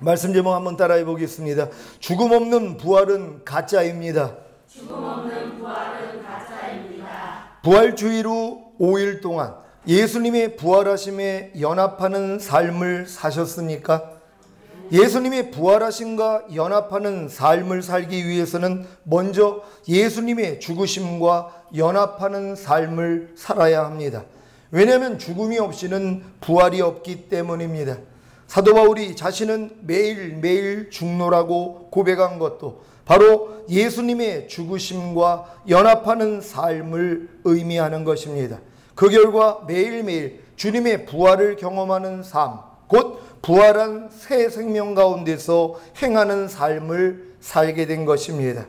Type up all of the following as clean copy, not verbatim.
말씀 제목 한번 따라해 보겠습니다. 죽음 없는 부활은 가짜입니다. 죽음 없는 부활은 가짜입니다. 부활주의로 5일 동안 예수님의 부활하심에 연합하는 삶을 사셨습니까? 예수님의 부활하심과 연합하는 삶을 살기 위해서는 먼저 예수님의 죽으심과 연합하는 삶을 살아야 합니다. 왜냐하면 죽음이 없이는 부활이 없기 때문입니다. 사도 바울이 자신은 매일매일 죽노라고 고백한 것도 바로 예수님의 죽으심과 연합하는 삶을 의미하는 것입니다. 그 결과 매일매일 주님의 부활을 경험하는 삶, 곧 부활한 새 생명 가운데서 행하는 삶을 살게 된 것입니다.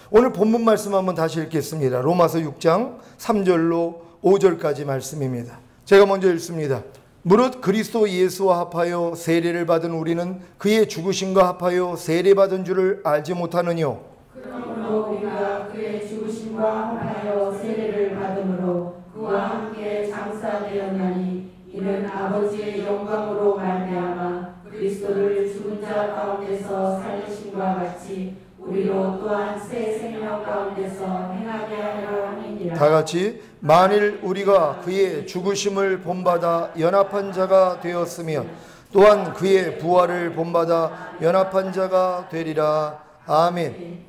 오늘 본문 말씀 한번 다시 읽겠습니다. 로마서 6장 3절로 5절까지 말씀입니다. 제가 먼저 읽습니다. 무릇 그리스도 예수와 합하여 세례를 받은 우리는 그의 죽으심과 합하여 세례받은 줄을 알지 못하느뇨. 그러므로 우리가 그의 죽으심과 합하여 세례를 받음으로 그와 함께 장사되었나니 이는 아버지의 영광으로 말미암아 그리스도를 죽은 자 가운데서 살리심과 같이 우리로 또한 새 생명 가운데서 행하게 하려 함이니라. 다 같이 만일 우리가 그의 죽으심을 본받아 연합한 자가 되었으면 또한 그의 부활을 본받아 연합한 자가 되리라. 아멘.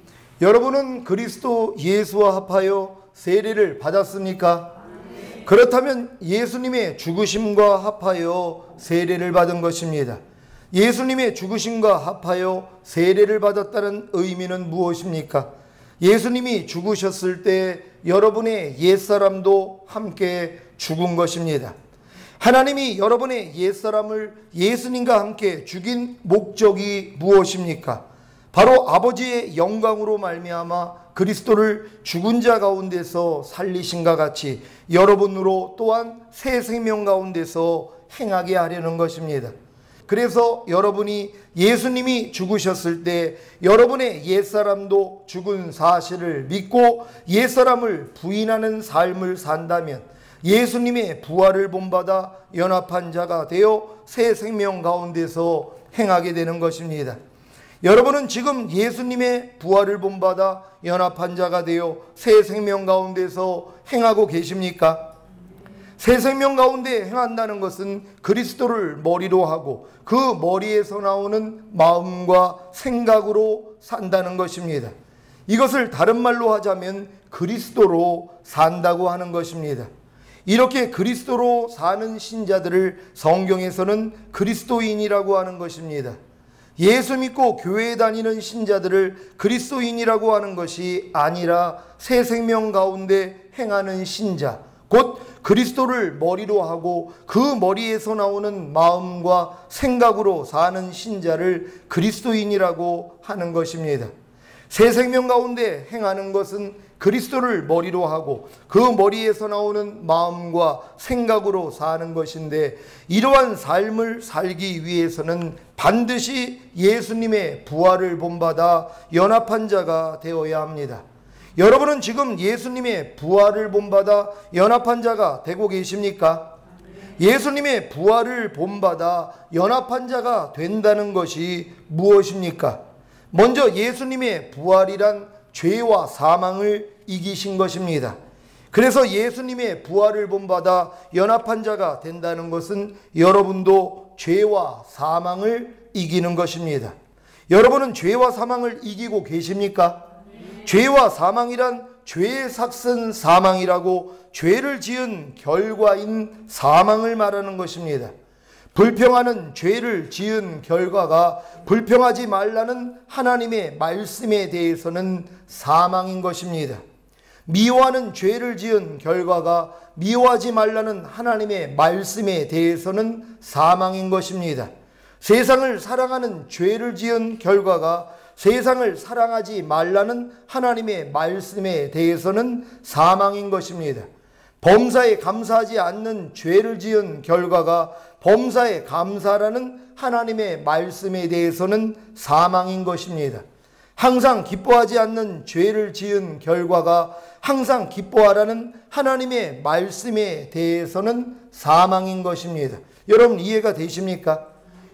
여러분은 그리스도 예수와 합하여 세례를 받았습니까? 그렇다면 예수님의 죽으심과 합하여 세례를 받은 것입니다. 예수님의 죽으심과 합하여 세례를 받았다는 의미는 무엇입니까? 예수님이 죽으셨을 때 여러분의 옛사람도 함께 죽은 것입니다. 하나님이 여러분의 옛사람을 예수님과 함께 죽인 목적이 무엇입니까? 바로 아버지의 영광으로 말미암아 그리스도를 죽은 자 가운데서 살리신과 같이 여러분으로 또한 새 생명 가운데서 행하게 하려는 것입니다. 그래서 여러분이 예수님이 죽으셨을 때 여러분의 옛사람도 죽은 사실을 믿고 옛사람을 부인하는 삶을 산다면 예수님의 부활을 본받아 연합한 자가 되어 새 생명 가운데서 행하게 되는 것입니다. 여러분은 지금 예수님의 부활을 본받아 연합한 자가 되어 새 생명 가운데서 행하고 계십니까? 새 생명 가운데 행한다는 것은 그리스도를 머리로 하고 그 머리에서 나오는 마음과 생각으로 산다는 것입니다. 이것을 다른 말로 하자면 그리스도로 산다고 하는 것입니다. 이렇게 그리스도로 사는 신자들을 성경에서는 그리스도인이라고 하는 것입니다. 예수 믿고 교회에 다니는 신자들을 그리스도인이라고 하는 것이 아니라 새 생명 가운데 행하는 신자, 곧 그리스도를 머리로 하고 그 머리에서 나오는 마음과 생각으로 사는 신자를 그리스도인이라고 하는 것입니다. 새 생명 가운데 행하는 것은 그리스도를 머리로 하고 그 머리에서 나오는 마음과 생각으로 사는 것인데 이러한 삶을 살기 위해서는 반드시 예수님의 부활을 본받아 연합한 자가 되어야 합니다. 여러분은 지금 예수님의 부활을 본받아 연합한 자가 되고 계십니까? 예수님의 부활을 본받아 연합한 자가 된다는 것이 무엇입니까? 먼저 예수님의 부활이란 죄와 사망을 이기신 것입니다. 그래서 예수님의 부활을 본받아 연합한 자가 된다는 것은 여러분도 죄와 사망을 이기는 것입니다. 여러분은 죄와 사망을 이기고 계십니까? 죄와 사망이란 죄의 삭슨 사망이라고 죄를 지은 결과인 사망을 말하는 것입니다. 불평하는 죄를 지은 결과가 불평하지 말라는 하나님의 말씀에 대해서는 사망인 것입니다. 미워하는 죄를 지은 결과가 미워하지 말라는 하나님의 말씀에 대해서는 사망인 것입니다. 세상을 사랑하는 죄를 지은 결과가 세상을 사랑하지 말라는 하나님의 말씀에 대해서는 사망인 것입니다. 범사에 감사하지 않는 죄를 지은 결과가 범사에 감사라는 하나님의 말씀에 대해서는 사망인 것입니다. 항상 기뻐하지 않는 죄를 지은 결과가 항상 기뻐하라는 하나님의 말씀에 대해서는 사망인 것입니다. 여러분 이해가 되십니까?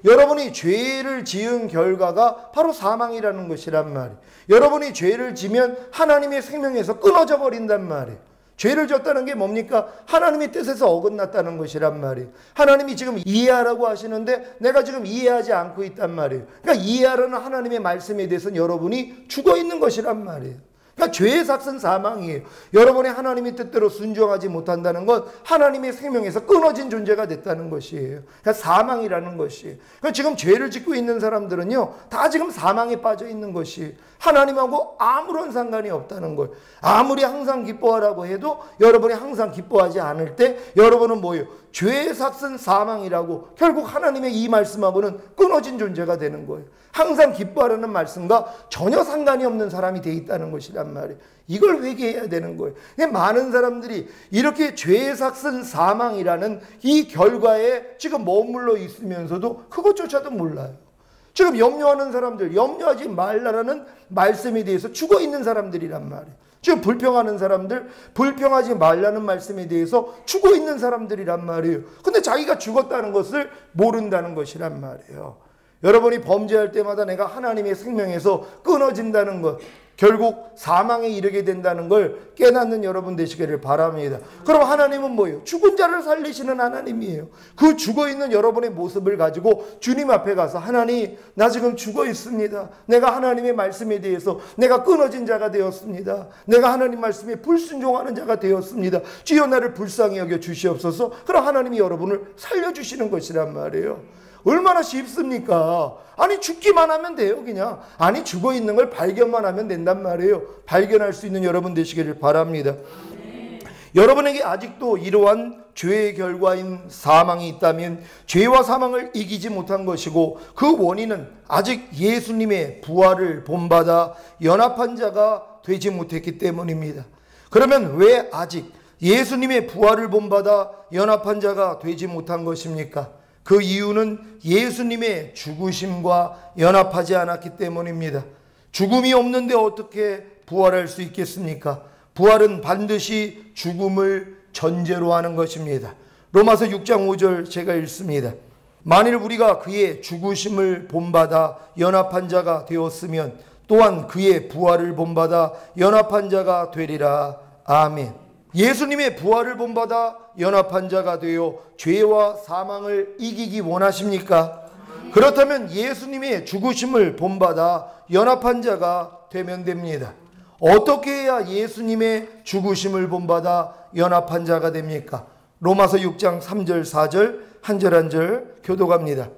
여러분이 죄를 지은 결과가 바로 사망이라는 것이란 말이에요. 여러분이 죄를 지면 하나님의 생명에서 끊어져 버린단 말이에요. 죄를 졌다는 게 뭡니까? 하나님의 뜻에서 어긋났다는 것이란 말이에요. 하나님이 지금 이해하라고 하시는데 내가 지금 이해하지 않고 있단 말이에요. 그러니까 이해하라는 하나님의 말씀에 대해서는 여러분이 죽어 있는 것이란 말이에요. 그러니까 죄의 삭은 사망이에요. 여러분의 하나님의 뜻대로 순종하지 못한다는 건 하나님의 생명에서 끊어진 존재가 됐다는 것이에요. 그러니까 사망이라는 것이에요. 그러니까 지금 죄를 짓고 있는 사람들은요, 다 지금 사망에 빠져 있는 것이에요. 하나님하고 아무런 상관이 없다는 거예요. 아무리 항상 기뻐하라고 해도 여러분이 항상 기뻐하지 않을 때 여러분은 뭐예요? 죄의 삭은 사망이라고 결국 하나님의 이 말씀하고는 끊어진 존재가 되는 거예요. 항상 기뻐하라는 말씀과 전혀 상관이 없는 사람이 돼 있다는 것이란 말이에요. 이걸 회개해야 되는 거예요. 많은 사람들이 이렇게 죄의 삭은 사망이라는 이 결과에 지금 머물러 있으면서도 그것조차도 몰라요. 지금 염려하는 사람들, 염려하지 말라라는 말씀에 대해서 죽어 있는 사람들이란 말이에요. 지금 불평하는 사람들, 불평하지 말라는 말씀에 대해서 죽어 있는 사람들이란 말이에요. 근데 자기가 죽었다는 것을 모른다는 것이란 말이에요. 여러분이 범죄할 때마다 내가 하나님의 생명에서 끊어진다는 것, 결국 사망에 이르게 된다는 걸 깨닫는 여러분 되시기를 바랍니다. 그럼 하나님은 뭐예요? 죽은 자를 살리시는 하나님이에요. 그 죽어있는 여러분의 모습을 가지고 주님 앞에 가서 하나님, 나 지금 죽어 있습니다. 내가 하나님의 말씀에 대해서 내가 끊어진 자가 되었습니다. 내가 하나님 말씀에 불순종하는 자가 되었습니다. 주여 나를 불쌍히 여겨 주시옵소서. 그럼 하나님이 여러분을 살려주시는 것이란 말이에요. 얼마나 쉽습니까? 아니 죽기만 하면 돼요. 그냥 아니 죽어 있는 걸 발견만 하면 된단 말이에요. 발견할 수 있는 여러분 되시기를 바랍니다. 여러분에게 아직도 이러한 죄의 결과인 사망이 있다면 죄와 사망을 이기지 못한 것이고 그 원인은 아직 예수님의 부활을 본받아 연합한 자가 되지 못했기 때문입니다. 그러면 왜 아직 예수님의 부활을 본받아 연합한 자가 되지 못한 것입니까? 그 이유는 예수님의 죽으심과 연합하지 않았기 때문입니다. 죽음이 없는데 어떻게 부활할 수 있겠습니까? 부활은 반드시 죽음을 전제로 하는 것입니다. 로마서 6장 5절 제가 읽습니다. 만일 우리가 그의 죽으심을 본받아 연합한 자가 되었으면 또한 그의 부활을 본받아 연합한 자가 되리라. 아멘. 예수님의 부활을 본받아 연합한 자가 되어 죄와 사망을 이기기 원하십니까? 그렇다면 예수님의 죽으심을 본받아 연합한 자가 되면 됩니다. 어떻게 해야 예수님의 죽으심을 본받아 연합한 자가 됩니까? 로마서 6장 3절 4절 한 절 한 절 교독합니다.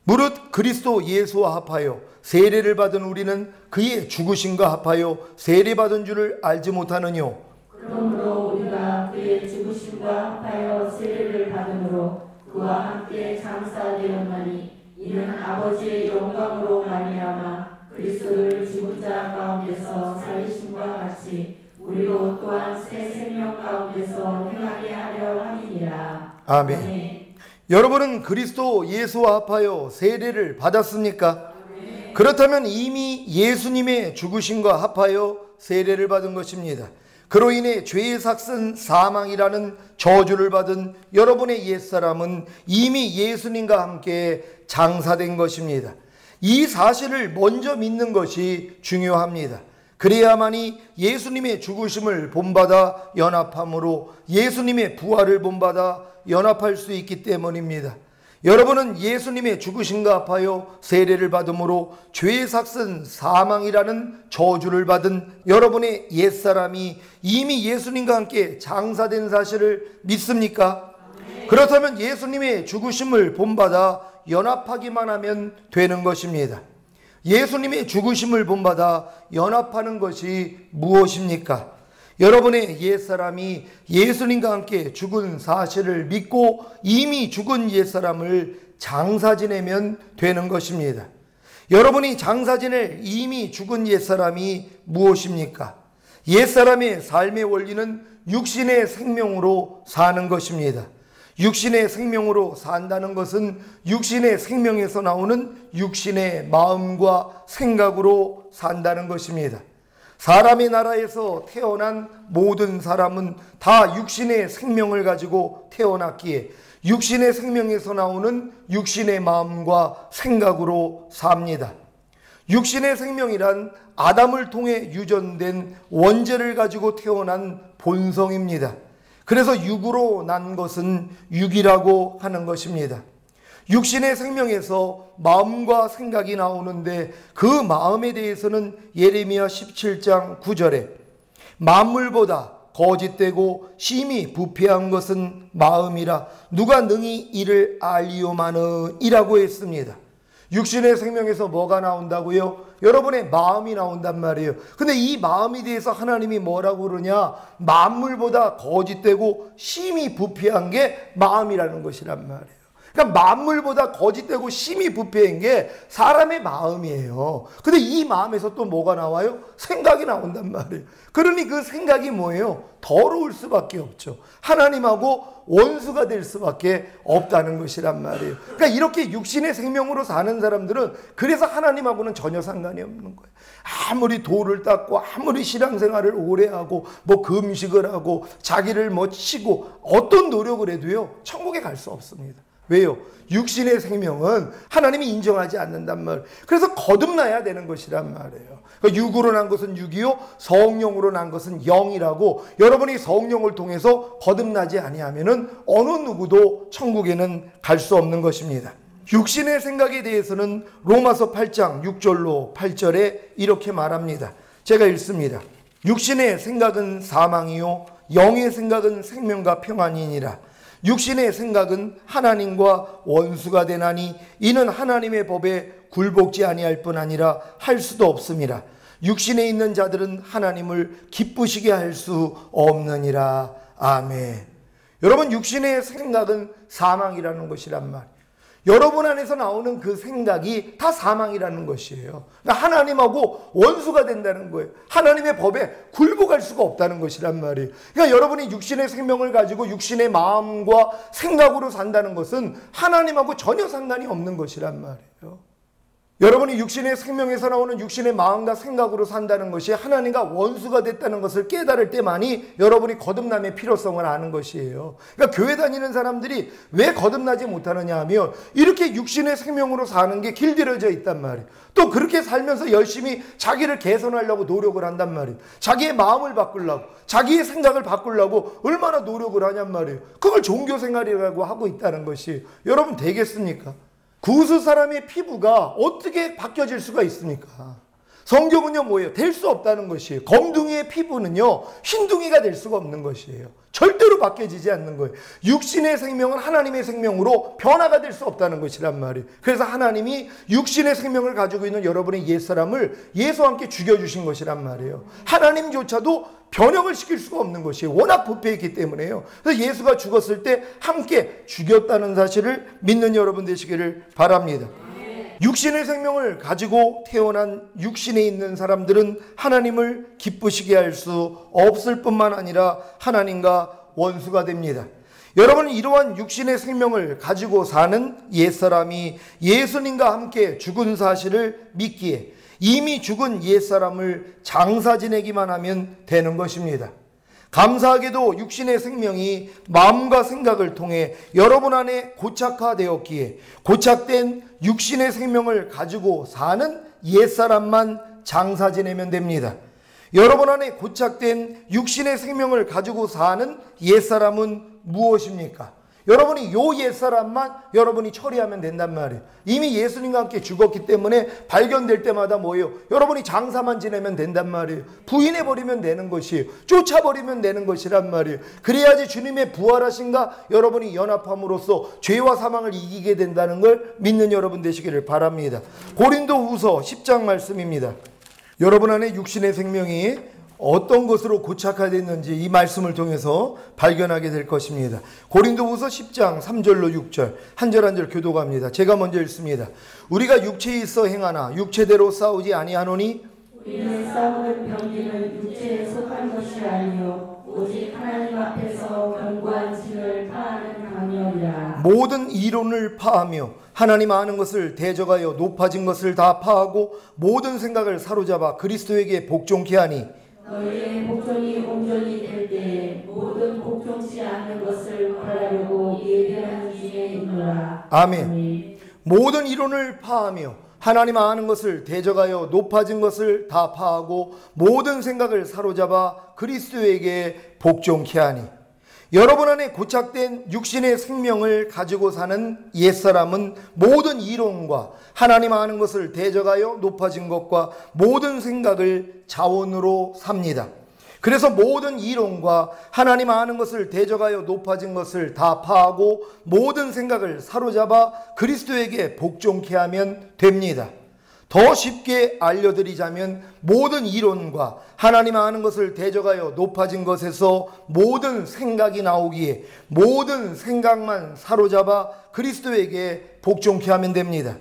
무릇 그리스도 예수와 합하여 세례를 받은 우리는 그의 죽으심과 합하여 세례받은 줄을 알지 못하느뇨. 그러므로 우리가 그의 죽으심과 합하여 세례를 받음으로 그와 함께 장사되었나니 이는 아버지의 영광으로 말미암아 그리스도를 죽은 자 가운데서 살리심과 같이 우리로 또한 새 생명 가운데서 행하게 하려 함이니라. 아멘. 아멘. 여러분은 그리스도 예수와 합하여 세례를 받았습니까? 아멘. 그렇다면 이미 예수님의 죽으심과 합하여 세례를 받은 것입니다. 그로 인해 죄의 삭은 사망이라는 저주를 받은 여러분의 옛사람은 이미 예수님과 함께 장사된 것입니다. 이 사실을 먼저 믿는 것이 중요합니다. 그래야만이 예수님의 죽으심을 본받아 연합함으로 예수님의 부활을 본받아 연합할 수 있기 때문입니다. 여러분은 예수님의 죽으심과 합하여 세례를 받음으로 죄의 삭은 사망이라는 저주를 받은 여러분의 옛사람이 이미 예수님과 함께 장사된 사실을 믿습니까? 그렇다면 예수님의 죽으심을 본받아 연합하기만 하면 되는 것입니다. 예수님의 죽으심을 본받아 연합하는 것이 무엇입니까? 여러분의 옛사람이 예수님과 함께 죽은 사실을 믿고 이미 죽은 옛사람을 장사 지내면 되는 것입니다. 여러분이 장사 지낼 이미 죽은 옛사람이 무엇입니까? 옛사람의 삶의 원리는 육신의 생명으로 사는 것입니다. 육신의 생명으로 산다는 것은 육신의 생명에서 나오는 육신의 마음과 생각으로 산다는 것입니다. 사람의 나라에서 태어난 모든 사람은 다 육신의 생명을 가지고 태어났기에 육신의 생명에서 나오는 육신의 마음과 생각으로 삽니다. 육신의 생명이란 아담을 통해 유전된 원죄를 가지고 태어난 본성입니다. 그래서 육으로 난 것은 육이라고 하는 것입니다. 육신의 생명에서 마음과 생각이 나오는데 그 마음에 대해서는 예레미야 17장 9절에 만물보다 거짓되고 심히 부패한 것은 마음이라 누가 능히 이를 알리오마느이라고 했습니다. 육신의 생명에서 뭐가 나온다고요? 여러분의 마음이 나온단 말이에요. 근데 이 마음에 대해서 하나님이 뭐라고 그러냐? 만물보다 거짓되고 심히 부패한 게 마음이라는 것이란 말이에요. 그러니까 만물보다 거짓되고 심히 부패한 게 사람의 마음이에요. 근데 이 마음에서 또 뭐가 나와요? 생각이 나온단 말이에요. 그러니 그 생각이 뭐예요? 더러울 수밖에 없죠. 하나님하고 원수가 될 수밖에 없다는 것이란 말이에요. 그러니까 이렇게 육신의 생명으로 사는 사람들은 그래서 하나님하고는 전혀 상관이 없는 거예요. 아무리 도를 닦고 아무리 신앙생활을 오래 하고 뭐 금식을 하고 자기를 뭐 치고 어떤 노력을 해도요 천국에 갈 수 없습니다. 왜요? 육신의 생명은 하나님이 인정하지 않는단 말이에요. 그래서 거듭나야 되는 것이란 말이에요. 그러니까 육으로 난 것은 육이요 성령으로 난 것은 영이라고 여러분이 성령을 통해서 거듭나지 아니하면은 어느 누구도 천국에는 갈 수 없는 것입니다. 육신의 생각에 대해서는 로마서 8장 6절로 8절에 이렇게 말합니다. 제가 읽습니다. 육신의 생각은 사망이요 영의 생각은 생명과 평안이니라. 육신의 생각은 하나님과 원수가 되나니 이는 하나님의 법에 굴복지 아니할 뿐 아니라 할 수도 없음이라. 육신에 있는 자들은 하나님을 기쁘시게 할 수 없느니라. 아멘. 여러분 육신의 생각은 사망이라는 것이란 말. 여러분 안에서 나오는 그 생각이 다 사망이라는 것이에요. 그러니까 하나님하고 원수가 된다는 거예요. 하나님의 법에 굴복할 수가 없다는 것이란 말이에요. 그러니까 여러분이 육신의 생명을 가지고 육신의 마음과 생각으로 산다는 것은 하나님하고 전혀 상관이 없는 것이란 말이에요. 여러분이 육신의 생명에서 나오는 육신의 마음과 생각으로 산다는 것이 하나님과 원수가 됐다는 것을 깨달을 때만이 여러분이 거듭남의 필요성을 아는 것이에요. 그러니까 교회 다니는 사람들이 왜 거듭나지 못하느냐 하면 이렇게 육신의 생명으로 사는 게 길들여져 있단 말이에요. 또 그렇게 살면서 열심히 자기를 개선하려고 노력을 한단 말이에요. 자기의 마음을 바꾸려고 자기의 생각을 바꾸려고 얼마나 노력을 하냔 말이에요. 그걸 종교생활이라고 하고 있다는 것이 여러분 되겠습니까? 구스 사람의 피부가 어떻게 바뀌어질 수가 있습니까? 성경은요 뭐예요? 될 수 없다는 것이에요. 검둥이의 피부는요 흰둥이가 될 수가 없는 것이에요. 절대로 바뀌어지지 않는 거예요. 육신의 생명은 하나님의 생명으로 변화가 될 수 없다는 것이란 말이에요. 그래서 하나님이 육신의 생명을 가지고 있는 여러분의 옛사람을 예수와 함께 죽여주신 것이란 말이에요. 하나님조차도 변형을 시킬 수가 없는 것이에요. 워낙 부패했기 때문에요. 그래서 예수가 죽었을 때 함께 죽였다는 사실을 믿는 여러분 되시기를 바랍니다. 육신의 생명을 가지고 태어난 육신에 있는 사람들은 하나님을 기쁘시게 할 수 없을 뿐만 아니라 하나님과 원수가 됩니다. 여러분은 이러한 육신의 생명을 가지고 사는 옛사람이 예수님과 함께 죽은 사실을 믿기에 이미 죽은 옛사람을 장사 지내기만 하면 되는 것입니다. 감사하게도 육신의 생명이 마음과 생각을 통해 여러분 안에 고착화되었기에 고착된 육신의 생명을 가지고 사는 옛사람만 장사 지내면 됩니다. 여러분 안에 고착된 육신의 생명을 가지고 사는 옛사람은 무엇입니까? 여러분이 요 옛사람만 여러분이 처리하면 된단 말이에요. 이미 예수님과 함께 죽었기 때문에 발견될 때마다 뭐예요? 여러분이 장사만 지내면 된단 말이에요. 부인해버리면 되는 것이에요. 쫓아버리면 되는 것이란 말이에요. 그래야지 주님의 부활하신가 여러분이 연합함으로써 죄와 사망을 이기게 된다는 걸 믿는 여러분 되시기를 바랍니다. 고린도후서 10장 말씀입니다. 여러분 안에 육신의 생명이 어떤 것으로 고착화됐는지 이 말씀을 통해서 발견하게 될 것입니다. 고린도후서 10장 3절로 6절 한 절 한 절 교독합니다. 제가 먼저 읽습니다. 우리가 육체에 있어 행하나 육체대로 싸우지 아니하노니 우리는 싸우는 병기는 육체에 속한 것이 아니요 오직 하나님 앞에서 견고한 진을 파하는 아니하리라. 모든 이론을 파하며 하나님 아는 것을 대적하여 높아진 것을 다 파하고 모든 생각을 사로잡아 그리스도에게 복종케 하니 너희의 복종이 온전히 될 때에 모든 복종치 않는 것을 벌하려고 예비하는 중에 있노라. 아멘. 모든 이론을 파하며 하나님 아는 것을 대적하여 높아진 것을 다 파하고 모든 생각을 사로잡아 그리스도에게 복종케 하니 여러분 안에 고착된 육신의 생명을 가지고 사는 옛사람은 모든 이론과 하나님 아는 것을 대적하여 높아진 것과 모든 생각을 자원으로 삽니다. 그래서 모든 이론과 하나님 아는 것을 대적하여 높아진 것을 다 파하고 모든 생각을 사로잡아 그리스도에게 복종케 하면 됩니다. 더 쉽게 알려드리자면 모든 이론과 하나님 아는 것을 대적하여 높아진 것에서 모든 생각이 나오기에 모든 생각만 사로잡아 그리스도에게 복종케 하면 됩니다.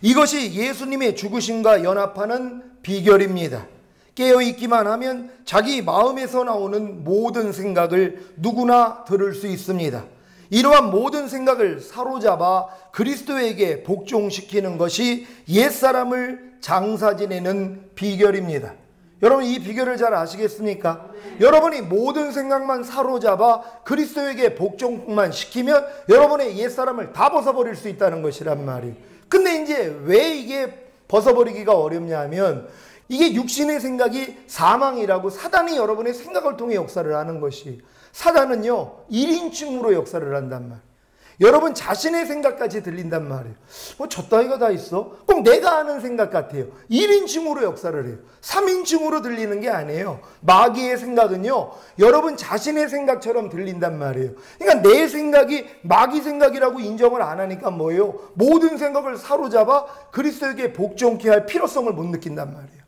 이것이 예수님의 죽으심과 연합하는 비결입니다. 깨어있기만 하면 자기 마음에서 나오는 모든 생각을 누구나 들을 수 있습니다. 이러한 모든 생각을 사로잡아 그리스도에게 복종시키는 것이 옛사람을 장사 지내는 비결입니다. 여러분 이 비결을 잘 아시겠습니까? 여러분이 모든 생각만 사로잡아 그리스도에게 복종만 시키면 여러분의 옛사람을 다 벗어버릴 수 있다는 것이란 말이에요. 근데 이제 왜 이게 벗어버리기가 어렵냐 하면 이게 육신의 생각이 사망이라고 사단이 여러분의 생각을 통해 역사를 하는 것이 사단은요 1인칭으로 역사를 한단 말이에요. 여러분 자신의 생각까지 들린단 말이에요. 뭐 저 따위가 다 있어? 꼭 내가 아는 생각 같아요. 1인칭으로 역사를 해요. 3인칭으로 들리는 게 아니에요. 마귀의 생각은요 여러분 자신의 생각처럼 들린단 말이에요. 그러니까 내 생각이 마귀 생각이라고 인정을 안 하니까 뭐예요? 모든 생각을 사로잡아 그리스도에게 복종케 할 필요성을 못 느낀단 말이에요.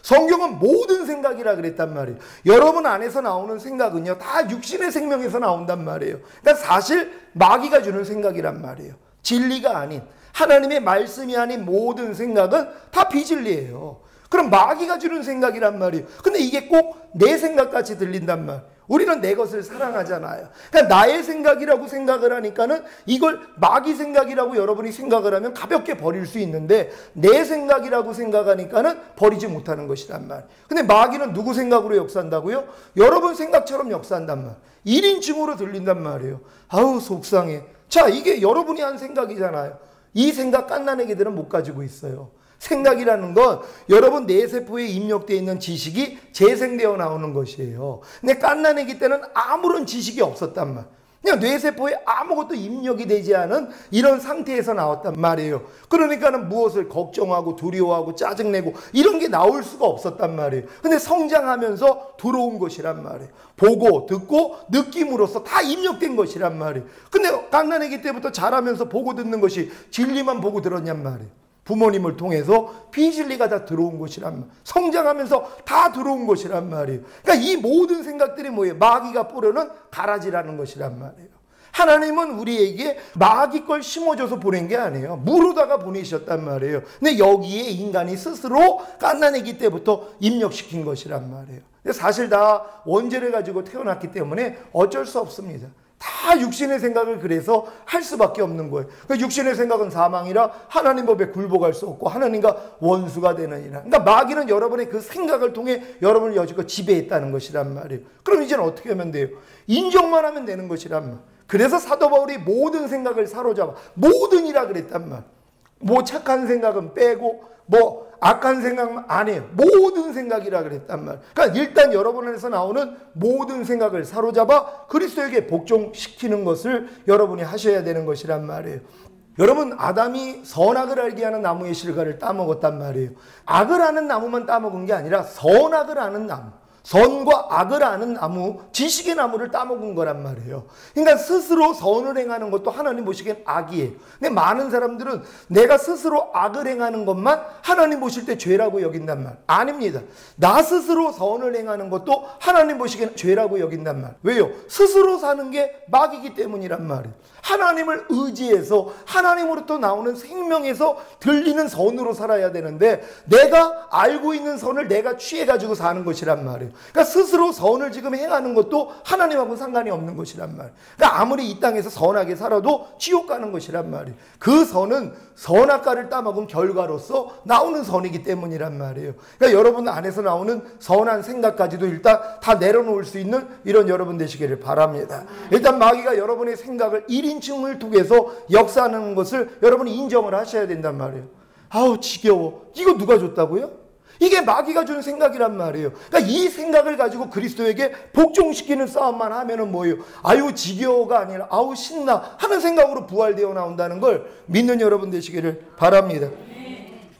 성경은 모든 생각이라 그랬단 말이에요. 여러분 안에서 나오는 생각은요 다 육신의 생명에서 나온단 말이에요. 그러니까 사실 마귀가 주는 생각이란 말이에요. 진리가 아닌 하나님의 말씀이 아닌 모든 생각은 다 비진리예요. 그럼 마귀가 주는 생각이란 말이에요. 근데 이게 꼭 내 생각같이 들린단 말이에요. 우리는 내 것을 사랑하잖아요. 그러니까 나의 생각이라고 생각을 하니까는 이걸 마귀 생각이라고 여러분이 생각을 하면 가볍게 버릴 수 있는데 내 생각이라고 생각하니까는 버리지 못하는 것이란 말이에요. 근데 마귀는 누구 생각으로 역사한다고요? 여러분 생각처럼 역사한단 말이에요. 1인칭으로 들린단 말이에요. 아우 속상해. 자 이게 여러분이 한 생각이잖아요. 이 생각 갓난애기들은 못 가지고 있어요. 생각이라는 건 여러분 뇌세포에 입력되어 있는 지식이 재생되어 나오는 것이에요. 근데 갓난애기 때는 아무런 지식이 없었단 말. 그냥 뇌세포에 아무것도 입력이 되지 않은 이런 상태에서 나왔단 말이에요. 그러니까는 무엇을 걱정하고 두려워하고 짜증내고 이런 게 나올 수가 없었단 말이에요. 근데 성장하면서 들어온 것이란 말이에요. 보고 듣고 느낌으로써 다 입력된 것이란 말이에요. 근데 갓난애기 때부터 자라면서 보고 듣는 것이 진리만 보고 들었냔 말이에요. 부모님을 통해서 비진리가 다 들어온 것이란 말. 성장하면서 다 들어온 것이란 말이에요. 그러니까 이 모든 생각들이 뭐예요? 마귀가 뿌려는 가라지라는 것이란 말이에요. 하나님은 우리에게 마귀 걸 심어줘서 보낸 게 아니에요. 무로다가 보내셨단 말이에요. 근데 여기에 인간이 스스로 갓난아기 때부터 입력시킨 것이란 말이에요. 사실 다 원죄를 가지고 태어났기 때문에 어쩔 수 없습니다. 다 육신의 생각을 그래서 할 수밖에 없는 거예요. 육신의 생각은 사망이라 하나님 법에 굴복할 수 없고 하나님과 원수가 되느니라. 그러니까 마귀는 여러분의 그 생각을 통해 여러분을 여지껏 지배했다는 것이란 말이에요. 그럼 이제는 어떻게 하면 돼요? 인정만 하면 되는 것이란 말. 그래서 사도 바울이 모든 생각을 사로잡아 모든이라 그랬단 말. 뭐 착한 생각은 빼고 뭐 악한 생각만 안 해요. 모든 생각이라 그랬단 말. 그러니까 일단 여러분 안에서 나오는 모든 생각을 사로잡아 그리스도에게 복종시키는 것을 여러분이 하셔야 되는 것이란 말이에요. 여러분 아담이 선악을 알게 하는 나무의 실과를 따먹었단 말이에요. 악을 아는 나무만 따먹은 게 아니라 선악을 아는 나무, 선과 악을 아는 나무, 지식의 나무를 따먹은 거란 말이에요. 그러니까 스스로 선을 행하는 것도 하나님 보시기엔 악이에요. 근데 많은 사람들은 내가 스스로 악을 행하는 것만 하나님 보실 때 죄라고 여긴단 말. 아닙니다. 나 스스로 선을 행하는 것도 하나님 보시기엔 죄라고 여긴단 말. 왜요? 스스로 사는 게 마귀이기 때문이란 말이에요. 하나님을 의지해서 하나님으로부터 나오는 생명에서 들리는 선으로 살아야 되는데 내가 알고 있는 선을 내가 취해가지고 사는 것이란 말이에요. 그러니까 스스로 선을 지금 행하는 것도 하나님하고 상관이 없는 것이란 말이에요. 그러니까 아무리 이 땅에서 선하게 살아도 지옥 가는 것이란 말이에요. 그 선은 선악과를 따먹은 결과로서 나오는 선이기 때문이란 말이에요. 그러니까 여러분 안에서 나오는 선한 생각까지도 일단 다 내려놓을 수 있는 이런 여러분 되시기를 바랍니다. 일단 마귀가 여러분의 생각을 1인칭을 통해서 역사하는 것을 여러분이 인정을 하셔야 된단 말이에요. 아우 지겨워. 이거 누가 줬다고요? 이게 마귀가 준 생각이란 말이에요. 그러니까 이 생각을 가지고 그리스도에게 복종시키는 싸움만 하면은 뭐예요? 아유 지겨워가 아니라 아우 신나 하는 생각으로 부활되어 나온다는 걸 믿는 여러분 되시기를 바랍니다.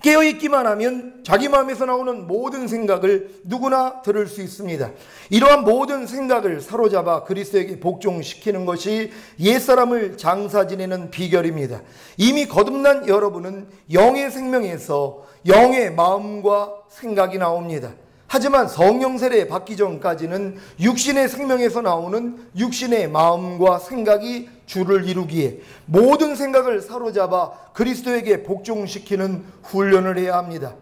깨어있기만 하면 자기 마음에서 나오는 모든 생각을 누구나 들을 수 있습니다. 이러한 모든 생각을 사로잡아 그리스도에게 복종시키는 것이 옛사람을 장사 지내는 비결입니다. 이미 거듭난 여러분은 영의 생명에서 영의 마음과 생각이 나옵니다. 하지만 성령 세례 받기 전까지는 육신의 생명에서 나오는 육신의 마음과 생각이 주를 이루기에 모든 생각을 사로잡아 그리스도에게 복종시키는 훈련을 해야 합니다.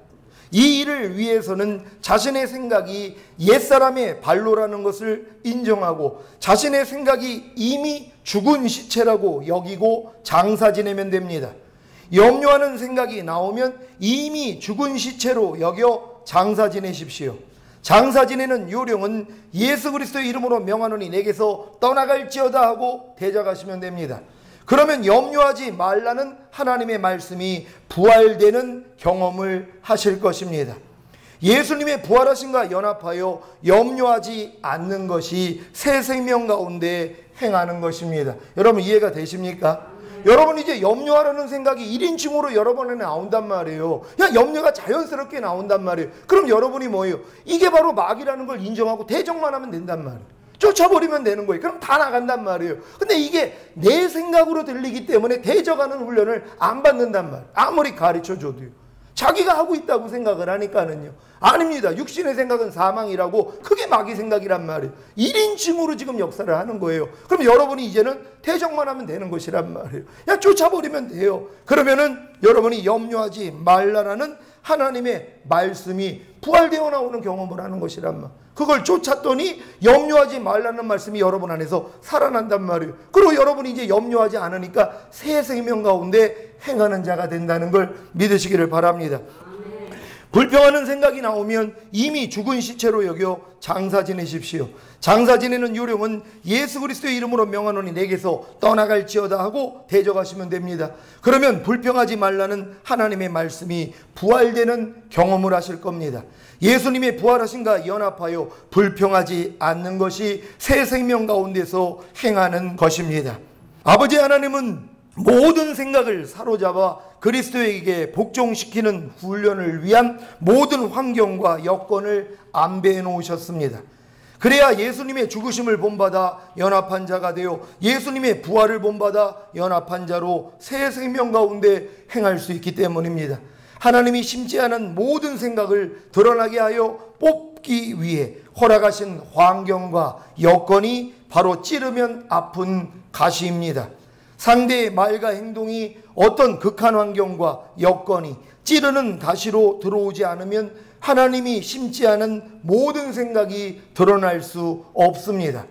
이 일을 위해서는 자신의 생각이 옛사람의 발로라는 것을 인정하고 자신의 생각이 이미 죽은 시체라고 여기고 장사 지내면 됩니다. 염려하는 생각이 나오면 이미 죽은 시체로 여겨 장사 지내십시오. 장사 지내는 요령은 예수 그리스도의 이름으로 명하노니 내게서 떠나갈지어다 하고 대적하시면 됩니다. 그러면 염려하지 말라는 하나님의 말씀이 부활되는 경험을 하실 것입니다. 예수님의 부활하심과 연합하여 염려하지 않는 것이 새 생명 가운데 행하는 것입니다. 여러분 이해가 되십니까? 여러분 이제 염려하라는 생각이 1인칭으로 여러분 안에 나온단 말이에요. 그냥 염려가 자연스럽게 나온단 말이에요. 그럼 여러분이 뭐예요? 이게 바로 마귀라는 걸 인정하고 대적만 하면 된단 말이에요. 쫓아버리면 되는 거예요. 그럼 다 나간단 말이에요. 근데 이게 내 생각으로 들리기 때문에 대적하는 훈련을 안 받는단 말이에요. 아무리 가르쳐줘도요. 자기가 하고 있다고 생각을 하니까는요. 아닙니다. 육신의 생각은 사망이라고 그게 마귀 생각이란 말이에요. 1인칭으로 지금 역사를 하는 거예요. 그럼 여러분이 이제는 대적만 하면 되는 것이란 말이에요. 그냥 쫓아버리면 돼요. 그러면은 여러분이 염려하지 말라라는 하나님의 말씀이 부활되어 나오는 경험을 하는 것이란 말이에요. 그걸 쫓았더니 염려하지 말라는 말씀이 여러분 안에서 살아난단 말이에요. 그리고 여러분이 이제 염려하지 않으니까 새 생명 가운데 행하는 자가 된다는 걸 믿으시기를 바랍니다. 불평하는 생각이 나오면 이미 죽은 시체로 여겨 장사 지내십시오. 장사 지내는 요령은 예수 그리스도의 이름으로 명하노니 내게서 떠나갈지어다 하고 대적하시면 됩니다. 그러면 불평하지 말라는 하나님의 말씀이 부활되는 경험을 하실 겁니다. 예수님의 부활하심과 연합하여 불평하지 않는 것이 새 생명 가운데서 행하는 것입니다. 아버지 하나님은 모든 생각을 사로잡아 그리스도에게 복종시키는 훈련을 위한 모든 환경과 여건을 안배해 놓으셨습니다. 그래야 예수님의 죽으심을 본받아 연합한 자가 되어 예수님의 부활을 본받아 연합한 자로 새 생명 가운데 행할 수 있기 때문입니다. 하나님이 심지 않은 모든 생각을 드러나게 하여 뽑기 위해 허락하신 환경과 여건이 바로 찌르면 아픈 가시입니다. 상대의 말과 행동이 어떤 극한 환경과 여건이 찌르는 가시로 들어오지 않으면 하나님이 심지 않은 모든 생각이 드러날 수 없습니다.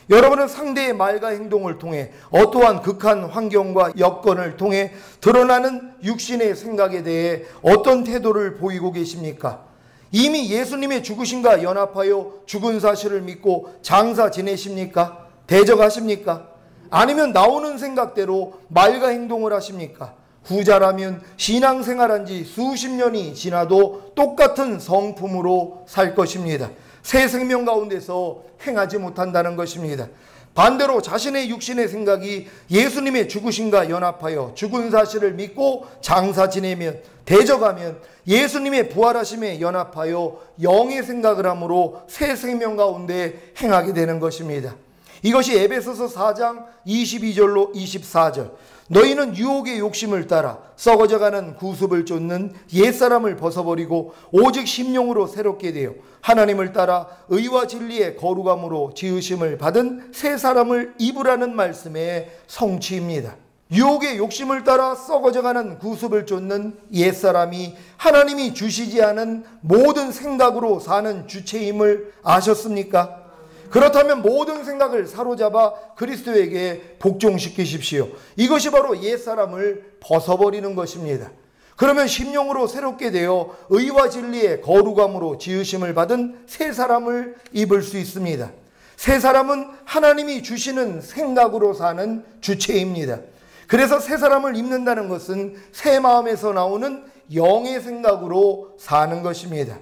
여러분은 상대의 말과 행동을 통해 어떠한 극한 환경과 여건을 통해 드러나는 육신의 생각에 대해 어떤 태도를 보이고 계십니까? 이미 예수님의 죽으심과 연합하여 죽은 사실을 믿고 장사 지내십니까? 대적하십니까? 아니면 나오는 생각대로 말과 행동을 하십니까? 후자라면 신앙생활한 지 수십 년이 지나도 똑같은 성품으로 살 것입니다. 새 생명 가운데서 행하지 못한다는 것입니다. 반대로 자신의 육신의 생각이 예수님의 죽으심과 연합하여 죽은 사실을 믿고 장사 지내면 대적하면 예수님의 부활하심에 연합하여 영의 생각을 함으로 새 생명 가운데 행하게 되는 것입니다. 이것이 에베소서 4장 22절로 24절 너희는 유혹의 욕심을 따라 썩어져가는 구습을 쫓는 옛사람을 벗어버리고 오직 심령으로 새롭게 되어 하나님을 따라 의와 진리의 거룩함으로 지으심을 받은 새 사람을 입으라는 말씀의 성취입니다. 유혹의 욕심을 따라 썩어져가는 구습을 쫓는 옛사람이 하나님이 주시지 않은 모든 생각으로 사는 주체임을 아셨습니까? 그렇다면 모든 생각을 사로잡아 그리스도에게 복종시키십시오. 이것이 바로 옛사람을 벗어버리는 것입니다. 그러면 심령으로 새롭게 되어 의와 진리의 거룩함으로 지으심을 받은 새 사람을 입을 수 있습니다. 새 사람은 하나님이 주시는 생각으로 사는 주체입니다. 그래서 새 사람을 입는다는 것은 새 마음에서 나오는 영의 생각으로 사는 것입니다.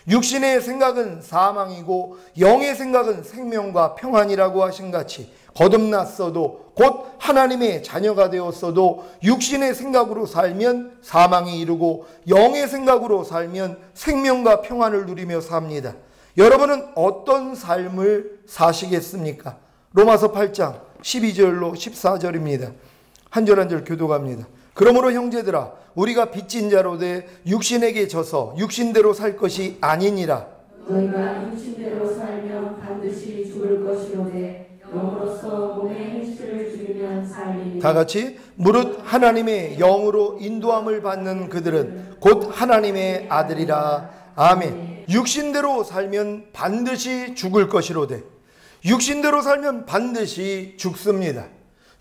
육신의 생각은 사망이고 영의 생각은 생명과 평안이라고 하신 같이 거듭났어도 곧 하나님의 자녀가 되었어도 육신의 생각으로 살면 사망이 이르고 영의 생각으로 살면 생명과 평안을 누리며 삽니다. 여러분은 어떤 삶을 사시겠습니까? 로마서 8장 12절로 14절입니다. 한 절 한 절 교독합니다. 그러므로 형제들아 우리가 빚진 자로 돼 육신에게 져서 육신대로 살 것이 아니니라. 너희가 육신대로 살면 반드시 죽을 것이로되 영으로서 몸의 행실을 죽이면 살리니. 다 같이 무릇 하나님의 영으로 인도함을 받는 그들은 곧 하나님의 아들이라. 아멘. 육신대로 살면 반드시 죽을 것이로되 육신대로 살면 반드시 죽습니다.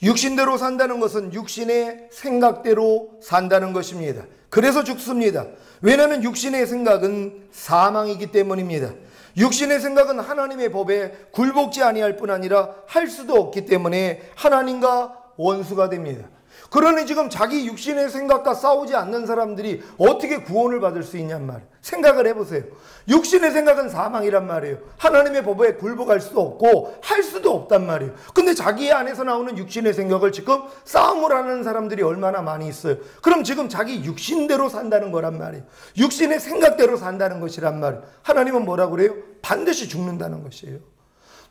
육신대로 산다는 것은 육신의 생각대로 산다는 것입니다. 그래서 죽습니다. 왜냐하면 육신의 생각은 사망이기 때문입니다. 육신의 생각은 하나님의 법에 굴복지 아니할 뿐 아니라 할 수도 없기 때문에 하나님과 원수가 됩니다. 그러니 지금 자기 육신의 생각과 싸우지 않는 사람들이 어떻게 구원을 받을 수 있냔 말이에요. 생각을 해보세요. 육신의 생각은 사망이란 말이에요. 하나님의 법에 굴복할 수도 없고 할 수도 없단 말이에요. 근데 자기 안에서 나오는 육신의 생각을 지금 싸움을 하는 사람들이 얼마나 많이 있어요. 그럼 지금 자기 육신대로 산다는 거란 말이에요. 육신의 생각대로 산다는 것이란 말이에요. 하나님은 뭐라고 그래요? 반드시 죽는다는 것이에요.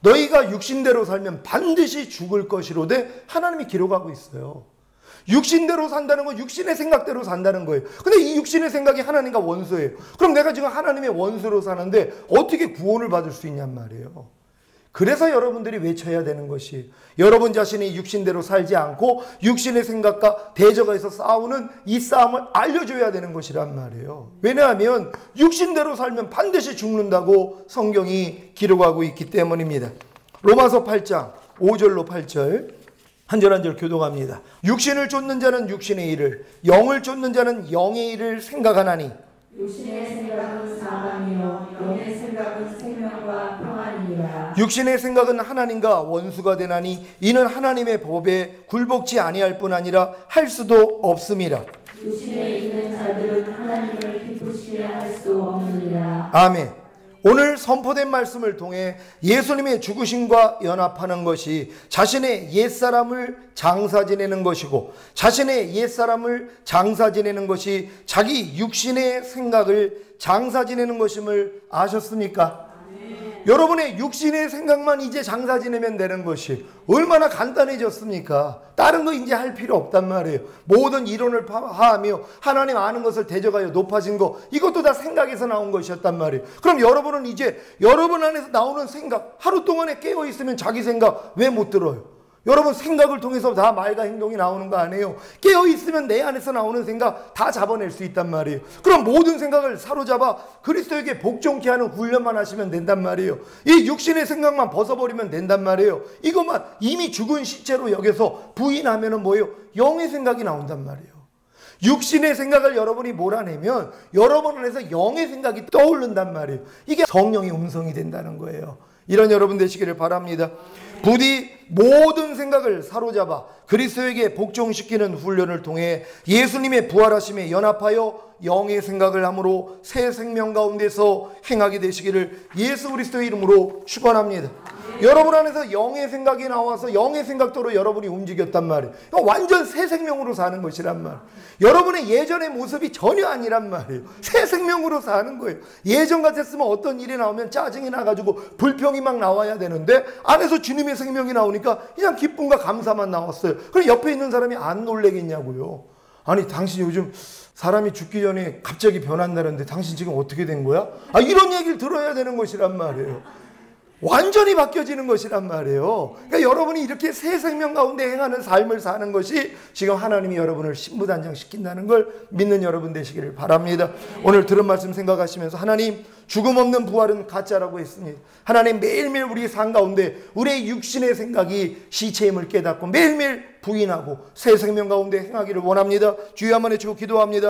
너희가 육신대로 살면 반드시 죽을 것이로되 하나님이 기록하고 있어요. 육신대로 산다는 건 육신의 생각대로 산다는 거예요. 근데 이 육신의 생각이 하나님과 원수예요. 그럼 내가 지금 하나님의 원수로 사는데 어떻게 구원을 받을 수 있냔 말이에요. 그래서 여러분들이 외쳐야 되는 것이 여러분 자신이 육신대로 살지 않고 육신의 생각과 대적에서 싸우는 이 싸움을 알려줘야 되는 것이란 말이에요. 왜냐하면 육신대로 살면 반드시 죽는다고 성경이 기록하고 있기 때문입니다. 로마서 8장 5절로 8절 한 절 한 절 교독합니다. 육신을 쫓는 자는 육신의 일을 영을 쫓는 자는 영의 일을 생각하나니 육신의 생각은 사망이요 영의 생각은 생명과 평안이니라. 육신의 생각은 하나님과 원수가 되나니 이는 하나님의 법에 굴복지 아니할 뿐 아니라 할 수도 없음이라. 육신에 있는 자들은 하나님을 기쁘시게 할 수 없느니라. 아멘. 오늘 선포된 말씀을 통해 예수님의 죽으심과 연합하는 것이 자신의 옛사람을 장사 지내는 것이고 자신의 옛사람을 장사 지내는 것이 자기 육신의 생각을 장사 지내는 것임을 아셨습니까? 여러분의 육신의 생각만 이제 장사 지내면 되는 것이 얼마나 간단해졌습니까? 다른 거 이제 할 필요 없단 말이에요. 모든 이론을 파하며 하나님 아는 것을 대적하여 높아진 거 이것도 다 생각에서 나온 것이었단 말이에요. 그럼 여러분은 이제 여러분 안에서 나오는 생각 하루 동안에 깨어있으면 자기 생각 왜 못 들어요? 여러분 생각을 통해서 다 말과 행동이 나오는 거 아니에요? 깨어있으면 내 안에서 나오는 생각 다 잡아낼 수 있단 말이에요. 그럼 모든 생각을 사로잡아 그리스도에게 복종케 하는 훈련만 하시면 된단 말이에요. 이 육신의 생각만 벗어버리면 된단 말이에요. 이것만 이미 죽은 시체로 여겨서 부인하면은 뭐예요? 영의 생각이 나온단 말이에요. 육신의 생각을 여러분이 몰아내면 여러분 안에서 영의 생각이 떠오른단 말이에요. 이게 성령의 음성이 된다는 거예요. 이런 여러분 되시기를 바랍니다. 부디 모든 생각을 사로잡아 그리스도에게 복종시키는 훈련을 통해 예수님의 부활하심에 연합하여 영의 생각을 함으로 새 생명 가운데서 행하게 되시기를 예수 그리스도의 이름으로 축원합니다. 여러분 안에서 영의 생각이 나와서 영의 생각대로 여러분이 움직였단 말이에요. 완전 새 생명으로 사는 것이란 말이에요. 여러분의 예전의 모습이 전혀 아니란 말이에요. 새 생명으로 사는 거예요. 예전 같았으면 어떤 일이 나오면 짜증이 나가지고 불평이 막 나와야 되는데 안에서 주님의 생명이 나오니까 나오니까 그냥 기쁨과 감사만 나왔어요. 그럼 옆에 있는 사람이 안 놀래겠냐고요. 아니 당신 요즘 사람이 죽기 전에 갑자기 변한다는데 당신 지금 어떻게 된 거야? 이런 얘기를 들어야 되는 것이란 말이에요. 완전히 바뀌어지는 것이란 말이에요. 그러니까 여러분이 이렇게 새 생명 가운데 행하는 삶을 사는 것이 지금 하나님이 여러분을 신부단장시킨다는 걸 믿는 여러분 되시기를 바랍니다. 오늘 들은 말씀 생각하시면서 하나님, 죽음 없는 부활은 가짜라고 했습니다. 하나님, 매일매일 우리 삶 가운데 우리의 육신의 생각이 시체임을 깨닫고 매일매일 부인하고 새 생명 가운데 행하기를 원합니다. 주여 한번 해주고 기도합니다.